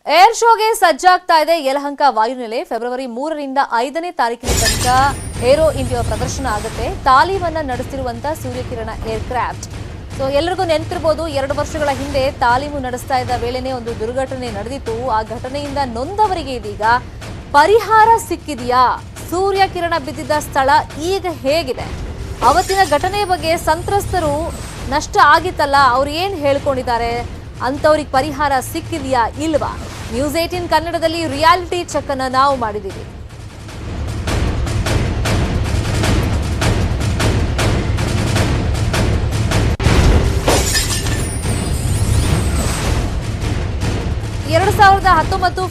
Air ಶೋಗೆ ಸಜ್ಜಾಗ್ತಾ ಇದೆ Yelahanka ವಾಯುನೆಲೆ. February 3ರಿಂದ 5ನೇ ತಾರೀಕಿನ ತನಕ ಏರೋ ಇಂಡಿಯಾ ಪ್ರದರ್ಶನ ಆಗುತ್ತೆ. ತಾಲೀಮನ್ನ ನಡೆಸಿರುವಂತ ಸೂರ್ಯಕಿರಣ ಏರ್ಕ್ರಾಫ್ಟ್. ಸೊ ಎಲ್ಲರಿಗೂ ನೆನಪಿರಬಹುದು, 2 ವರ್ಷಗಳ ಹಿಂದೆ ತಾಲೀಮು ನಡೆಸ್ತಾ ಇದ್ದ ವೇಳೆನೇ ಒಂದು ದುರ್ಘಟನೆ ನಡೆದಿತ್ತು. ಆ ಘಟನೆಯಿಂದ ನೊಂದವರಿಗೆ ಇದೀಗ ಪರಿಹಾರ ಸಿಕ್ಕಿದೆಯಾ? ಸೂರ್ಯಕಿರಣ ಬಿದ್ದಿದ್ದ ಸ್ಥಳ ಈಗ ಹೇಗಿದೆ? ಅವತ್ತಿನ ಘಟನೆಯ ಬಗ್ಗೆ ಸಂತ್ರಸ್ತರು ನಷ್ಟ ಆಗಿತ್ತಲ್ಲ, ಅವ್ರು ಏನ್ ಹೇಳ್ಕೊಂಡಿದ್ದಾರೆ, ಅಂತವ್ರಿಗೆ ಪರಿಹಾರ ಸಿಕ್ಕಿದೆಯಾ ಇಲ್ವಾ? ನ್ಯೂಸ್ 18 ಕನ್ನಡದಲ್ಲಿ ರಿಯಾಲಿಟಿ ಚೆಕ್ ಅನ್ನ ನಾವು ಮಾಡಿದ್ದೀವಿ.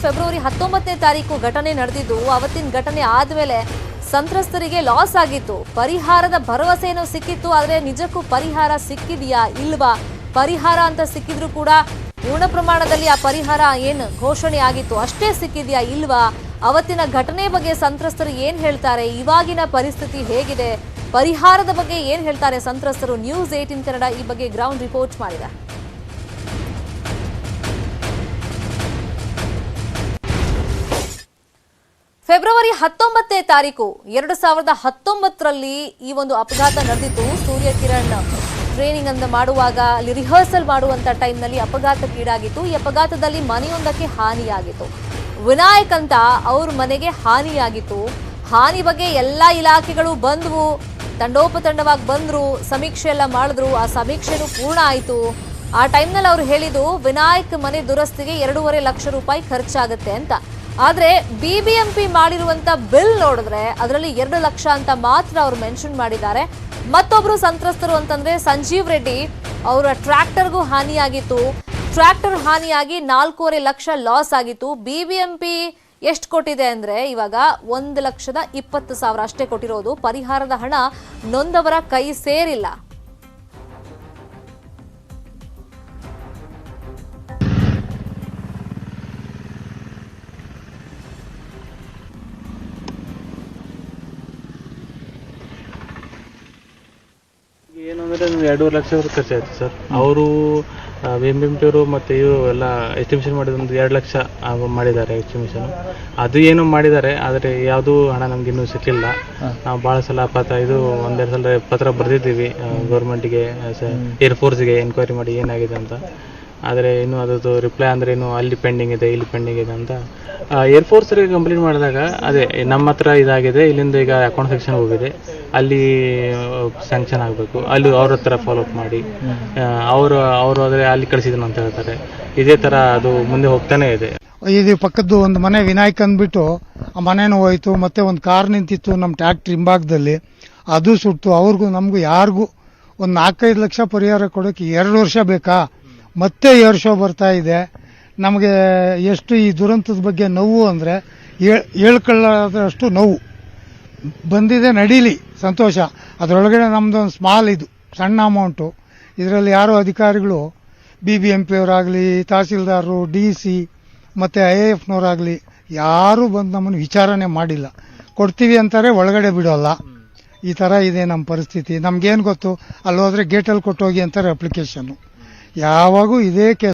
ಫೆಬ್ರವರಿ 19ನೇ ತಾರೀಕು ಘಟನೆ ನಡೆದಿದ್ದು. ಅವತ್ತಿನ ಘಟನೆ ಆದ್ಮೇಲೆ ಸಂತ್ರಸ್ತರಿಗೆ ಲಾಸ್ ಆಗಿತ್ತು. ಪರಿಹಾರದ ಭರವಸೆನೂ ಸಿಕ್ಕಿತ್ತು, ಆದ್ರೆ ನಿಜಕ್ಕೂ ಪರಿಹಾರ ಸಿಕ್ಕಿದೆಯಾ ಇಲ್ವಾ? ಪರಿಹಾರ ಅಂತ ಸಿಕ್ಕಿದ್ರು ಕೂಡ ಪೂರ್ಣ ಪ್ರಮಾಣದಲ್ಲಿ ಆ ಪರಿಹಾರ ಏನು ಘೋಷಣೆ ಆಗಿತ್ತು ಅಷ್ಟೇ ಸಿಕ್ಕಿದೆಯಾ ಇಲ್ವಾ? ಅವತ್ತಿನ ಘಟನೆ ಬಗ್ಗೆ ಸಂತ್ರಸ್ತರು ಏನ್ ಹೇಳ್ತಾರೆ? ಇವಾಗಿನ ಪರಿಸ್ಥಿತಿ ಹೇಗಿದೆ? ಪರಿಹಾರದ ಬಗ್ಗೆ ಏನ್ ಹೇಳ್ತಾರೆ ಸಂತ್ರಸ್ತರು? ನ್ಯೂಸ್ 18 ಕನ್ನಡ ಈ ಬಗ್ಗೆ ಗ್ರೌಂಡ್ ರಿಪೋರ್ಟ್ ಮಾಡಿದೆ. ಫೆಬ್ರವರಿ 19ನೇ ತಾರೀಕು 2019ರಲ್ಲಿ ಈ ಒಂದು ಅಪಘಾತ ನಡೆದಿತ್ತು. ಸೂರ್ಯಕಿರಣ್ ಟ್ರೈನಿಂಗ್ ಅನ್ನು ಮಾಡುವಾಗ ಅಲ್ಲಿ ರಿಹರ್ಸಲ್ ಮಾಡುವಂತ ಟೈಮ್ನಲ್ಲಿ ಅಪಘಾತಕ್ಕೀಡಾಗಿತ್ತು. ಈ ಅಪಘಾತದಲ್ಲಿ ಮನೆಯೊಂದಕ್ಕೆ ಹಾನಿಯಾಗಿತ್ತು. ವಿನಾಯಕ್ ಅಂತ ಅವ್ರ ಮನೆಗೆ ಹಾನಿಯಾಗಿತ್ತು. ಹಾನಿ ಬಗ್ಗೆ ಎಲ್ಲಾ ಇಲಾಖೆಗಳು ಬಂದ್ವು, ತಂಡೋಪತಂಡವಾಗಿ ಬಂದ್ರು, ಸಮೀಕ್ಷೆ ಎಲ್ಲ ಮಾಡಿದ್ರು. ಆ ಸಮೀಕ್ಷೆನೂ ಪೂರ್ಣ ಆಯಿತು. ಆ ಟೈಮ್ನಲ್ಲಿ ಅವ್ರು ಹೇಳಿದ್ದು ವಿನಾಯಕ್ ಮನೆ ದುರಸ್ತಿಗೆ 2.5 ಲಕ್ಷ ರೂಪಾಯಿ ಖರ್ಚಾಗುತ್ತೆ ಅಂತ. ಆದ್ರೆ ಬಿಬಿಎಂಪಿ ಮಾಡಿರುವಂತ ಬಿಲ್ ನೋಡಿದ್ರೆ ಅದರಲ್ಲಿ 2 ಲಕ್ಷ ಅಂತ ಮಾತ್ರ ಅವರು ಮೆನ್ಷನ್ ಮಾಡಿದ್ದಾರೆ. ಮತ್ತೊಬ್ರು ಸಂತ್ರಸ್ತರು ಅಂತಂದ್ರೆ ಸಂಜೀವ್ ರೆಡ್ಡಿ, ಅವರ ಟ್ರ್ಯಾಕ್ಟರ್ಗೂ ಹಾನಿಯಾಗಿತ್ತು. ಟ್ರ್ಯಾಕ್ಟರ್ ಹಾನಿಯಾಗಿ 4.5 ಲಕ್ಷ ಲಾಸ್ ಆಗಿತ್ತು. ಬಿಬಿಎಂಪಿ ಎಷ್ಟು ಕೊಟ್ಟಿದೆ ಅಂದ್ರೆ ಇವಾಗ 1,20,000 ಅಷ್ಟೇ ಕೊಟ್ಟಿರೋದು. ಪರಿಹಾರದ ಹಣ ನೊಂದವರ ಕೈ ಸೇರಿಲ್ಲ. ಏನಂದ್ರೆ 2.5 ಲಕ್ಷ ಖರ್ಚಾಯ್ತು ಸರ್. ಅವರು ಬಿಎಂಪಿ ಅವರು ಮತ್ತೆ ಇವರು ಎಲ್ಲ ಎಸ್ಟಿಮೇಷನ್ ಮಾಡಿದ 2 ಲಕ್ಷ ಮಾಡಿದ್ದಾರೆ ಎಸ್ಟಿಮೇಷನ್. ಅದು ಏನು ಮಾಡಿದ್ದಾರೆ, ಆದರೆ ಯಾವುದೂ ಹಣ ನಮ್ಗೆ ಇನ್ನೂ ಸಿಕ್ಕಿಲ್ಲ. ನಾವು ಭಾಳ ಸಲ ಇದು 1-2 ಸಲ ಪತ್ರ ಬರೆದಿದ್ದೀವಿ ಗೌರ್ಮೆಂಟ್ಗೆ, ಏರ್ಫೋರ್ಸ್ಗೆ ಎನ್ಕ್ವೈರಿ ಮಾಡಿ ಏನಾಗಿದೆ ಅಂತ. ಆದರೆ ಇನ್ನು ಅದರದ್ದು ರಿಪ್ಲೈ ಅಂದರೆ ಇನ್ನು ಅಲ್ಲಿ ಪೆಂಡಿಂಗ್ ಇದೆ, ಇಲ್ಲಿ ಪೆಂಡಿಂಗ್ ಇದೆ ಅಂತ. ಏರ್ಫೋರ್ಸ್ಗೆ ಕಂಪ್ಲೇಂಟ್ ಮಾಡಿದಾಗ ಅದೇ ನಮ್ಮ ಹತ್ರ ಇದಾಗಿದೆ, ಇಲ್ಲಿಂದ ಈಗ ಅಕೌಂಟ್ ಸೆಕ್ಷನ್ ಹೋಗಿದೆ, ಅಲ್ಲಿ ಸ್ಯಾಂಕ್ಷನ್ ಆಗಬೇಕು, ಅಲ್ಲಿ ಅವ್ರ ಹತ್ರ ಫಾಲೋಅಪ್ ಮಾಡಿ ಅವರು ಆದರೆ ಅಲ್ಲಿ ಕಳಿಸಿದ್ರು ಅಂತ ಹೇಳ್ತಾರೆ. ಇದೇ ಥರ ಅದು ಮುಂದೆ ಹೋಗ್ತಾನೆ ಇದೆ. ಇದು ಪಕ್ಕದ್ದು ಒಂದು ಮನೆ ವಿನಾಯಕ್ ಅಂದ್ಬಿಟ್ಟು ಆ ಮನೆನೂ ಹೋಯ್ತು. ಮತ್ತೆ ಒಂದು ಕಾರ್ ನಿಂತಿತ್ತು ನಮ್ಮ ಟ್ಯಾಕ್ಟ್ರಿ ಹಿಂಭಾಗದಲ್ಲಿ, ಅದು ಸುಟ್ಟು. ಅವ್ರಿಗೂ ನಮಗೂ ಯಾರಿಗೂ ಒಂದು 4-5 ಲಕ್ಷ ಪರಿಹಾರ ಕೊಡೋಕ್ಕೆ 2 ವರ್ಷ ಬೇಕಾ? ಮತ್ತೆ ಏರ್ ಶೋ ಬರ್ತಾ ಇದೆ. ನಮಗೆ ಎಷ್ಟು ಈ ದುರಂತದ ಬಗ್ಗೆ ನೋವು ಅಂದರೆ ಹೇಳ್ಕೊಳ್ಳೋದಷ್ಟು ನೋವು ಬಂದಿದೆ. ನಡೀಲಿ, ಸಂತೋಷ. ಅದರೊಳಗಡೆ ನಮ್ಮದು ಒಂದು ಸ್ಮಾಲ್, ಇದು ಸಣ್ಣ ಅಮೌಂಟು. ಇದರಲ್ಲಿ ಯಾರೋ ಅಧಿಕಾರಿಗಳು BBMP ಅವರಾಗಲಿ, ತಹಸೀಲ್ದಾರರು, DC ಮತ್ತು IAFನವರಾಗಲಿ ಯಾರೂ ಬಂದು ನಮ್ಮನ್ನು ವಿಚಾರಣೆ ಮಾಡಿಲ್ಲ. ಕೊಡ್ತೀವಿ ಅಂತಾರೆ, ಒಳಗಡೆ ಬಿಡೋಲ್ಲ. ಈ ಥರ ಇದೆ ನಮ್ಮ ಪರಿಸ್ಥಿತಿ. ನಮಗೇನು ಗೊತ್ತು, ಅಲ್ಲಿ ಹೋದರೆ ಗೇಟಲ್ಲಿ ಕೊಟ್ಟೋಗಿ ಅಂತಾರೆ ಅಪ್ಲಿಕೇಶನ್ನು. ಯಾವಾಗೂ ಇದೇ ಕೇಸ್.